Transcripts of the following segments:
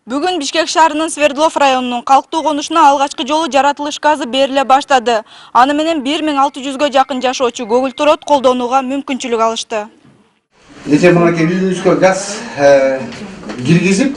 Бүгүн Бишкек шаарынын Свердлов районунун калктуу конушуна алгачкы жолу жаратылыш газы бериле баштады. Аны менен 1600гө жакын жашоочу көгүлтүр от колдонууга мүмкүнчүлүк алышты. Эже мынакей үйүбүзгө газ киргизип,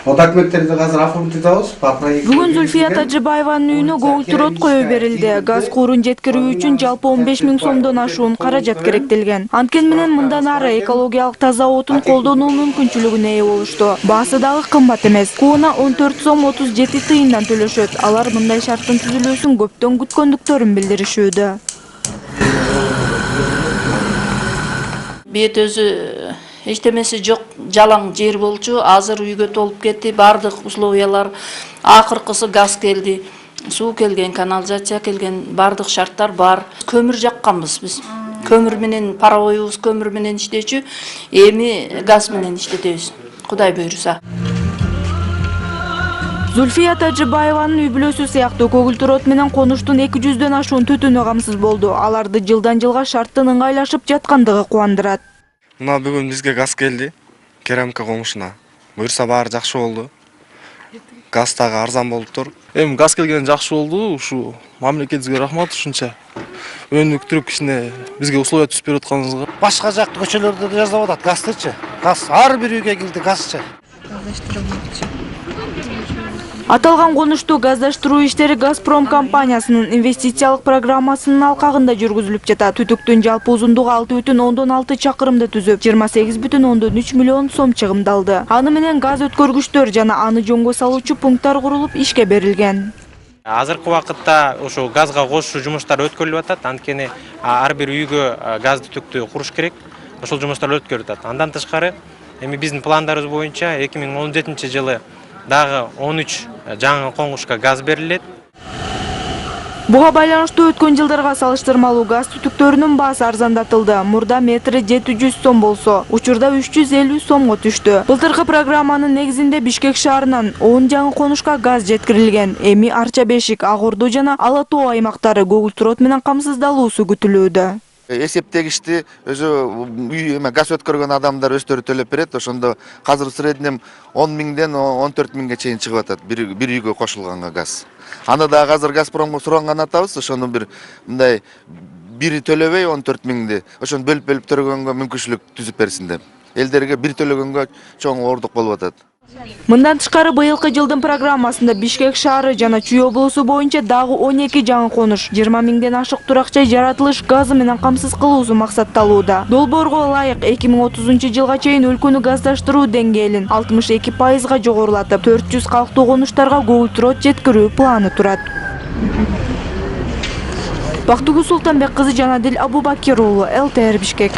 документтерди азыр оформить этебиз. Бүгүн Зульфия Тажыбаеванын үйүнө көгүлтүр от коюу берилди. Газ куурун жеткирүү үчүн жалпы 15 000 сомдон ашуун каражат керектелген. Анткени менен мындан ары экологиялык таза отун колдонуу мүмкүнчүлүгүнө ээ болушту. Баасы дагы кымбат эмес. Кууна 14 сом 37 тыйындан төлөшөт. Алар мындай шарттын түзүлүүсүн көптөн күткөндүктөрүн билдиришүүдө. Бет өзү эчтемеси жок, жалаң жер болчу. Азыр үйгө толуп кетти. Бардык условиялар, акыркысы газ келди, суу келген, канализация келген, бардык шарттар бар. Көмүр жакканбыз биз. Көмүр менен паровойубуз көмүр менен иштечү, эми газ менен иштетебиз. Кудай буйруса. Зульфия Тажыбаеванын үй бүлөсү сыяктуу көгүлтүр от менен конуштун 200дөн ашуун түтүнү камсыз болду. Аларды жылдан жылга шарттын ыңгайлашып жаткандыгы кубандырат. Мына бүгүн бизге газ келди, керамика комушуна. Буюрса баары жакшы болду. Газ дагы арзан болуптур. Эми газ келген жакшы болду. Ушу мамлекетибизге рахмат ушунча. Өнүктүрүп кичине бизге условия түзүп берип атканыңызга. Башка жакты көчөлөрдө да жасап атат газдычы. Газ ар бир үйгө кирди газчы. Аталган конушту газдаштыруу иштери Газпром компаниясынын инвестициялык программасынын алкагында жүргүзүлүп жатат. Түтүктүн жалпы узундугу 6,6 чакырымды түзүп, 28,3 миллион сом чыгымдалды. Аны менен газ өткөргүчтөр жана аны жөнгө салуучу пункттар курулуп ишке берилген. Азыркы убакытта ошо газга кошуу жумуштары өткөрүлүп атат. Анткени ар бир үйгө газды түтүктү куруш керек. Ошол жумуштар өткөрүлүп атат. Андан тышкары эми биздин пландарыбыз боюнча 2017 жылы дагы 13 жаңы коңгушка газ берилет. Буга байланыштуу өткөн жылдарга салыштырмалуу газ түтүктөрүнүн баасы арзандатылды. Мурда метри 700 сом болсо, учурда 350 сомго түштү. Былтыркы программанын негизинде Бишкек шаарынан 10 жаңы конушка газ жеткирилген. Эми Арча Бешик, Ак Орду жана Ала Тоо аймактары көгүлтүр от менен камсыздалуусу күтүлүүдө. Эсептегичти өзү газ өткөргөн адамдар өздөрү төлөп берет. Ошондо азыр среднем 10 миңден 14 миңге чейин чыгып атат бир үйгө кошулганга газ. Аны дагы азыр Газпромго суранган атабыз. Ошону бир мындай бири төлөбөй 14 миңди. Ошону бөлүп төлөгөнгө мүмкүнчүлүк түзүп берсин деп. Элдерге бир төлөгөнгө чоң оордук болуп атат. Мындан тышкары быйылкы жылдын программасында Бишкек шаары жана Чүй облусу боюнча дагы 12 жаңы конуш, 20 миңден ашык турак жай жаратылыш газы менен камсыз кылуусу максатталууда. Долбоорго ылайык 2030 жылга чейин өлкөнү газдаштыруу деңгээлин 62%га жогорулатып, 400 калктуу конуштарга көгүлтүр от жеткирүү планы турат. Бактыгүл Султанбек кызы, Жанадил Абубакир уулу, ЛТР Бишкек.